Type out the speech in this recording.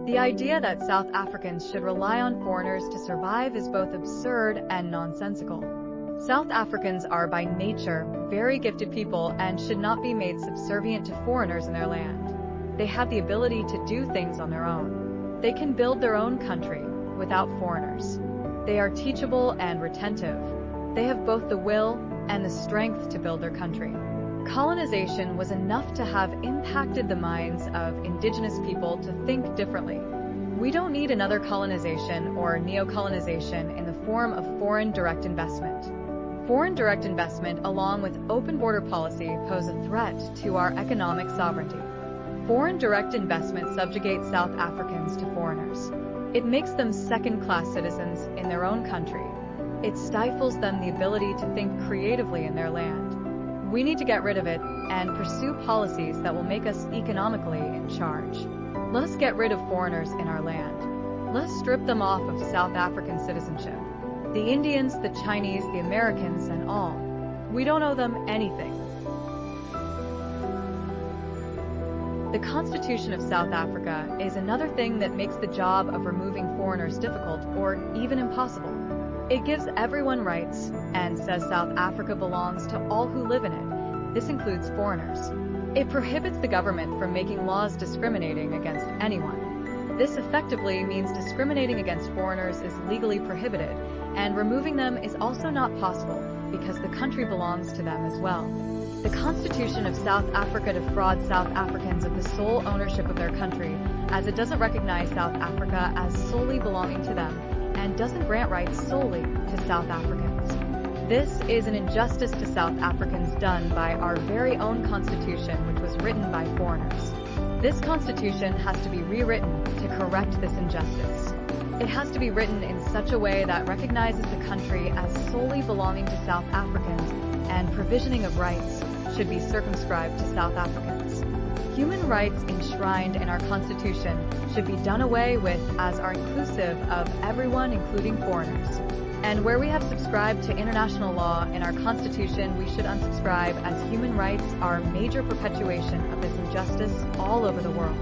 The idea that South Africans should rely on foreigners to survive is both absurd and nonsensical. South Africans are by nature very gifted people and should not be made subservient to foreigners in their land. They have the ability to do things on their own. They can build their own country without foreigners. They are teachable and retentive. They have both the will and the strength to build their country. Colonization was enough to have impacted the minds of indigenous people to think differently. We don't need another colonization or neo-colonization in the form of foreign direct investment. Foreign direct investment, along with open border policy, pose a threat to our economic sovereignty. Foreign direct investment subjugates South Africans to foreigners. It makes them second-class citizens in their own country. It stifles them the ability to think creatively in their land. We need to get rid of it and pursue policies that will make us economically in charge. Let us get rid of foreigners in our land. Let us strip them off of South African citizenship. The Indians, the Chinese, the Americans, and all. We don't owe them anything. The Constitution of South Africa is another thing that makes the job of removing foreigners difficult or even impossible. It gives everyone rights and says South Africa belongs to all who live in it. This includes foreigners. It prohibits the government from making laws discriminating against anyone. This effectively means discriminating against foreigners is legally prohibited, and removing them is also not possible because the country belongs to them as well. The Constitution of South Africa defrauds South Africans of the sole ownership of their country, as it doesn't recognize South Africa as solely belonging to them and doesn't grant rights solely to South Africans. This is an injustice to South Africans done by our very own Constitution, which was written by foreigners. This Constitution has to be rewritten to correct this injustice. It has to be written in such a way that recognizes the country as solely belonging to South Africans, and provisioning of rights should be circumscribed to South Africans. Human rights enshrined in our Constitution should be done away with as are inclusive of everyone, including foreigners. And where we have subscribed to international law in our Constitution, we should unsubscribe, as human rights are a major perpetuation of this injustice all over the world.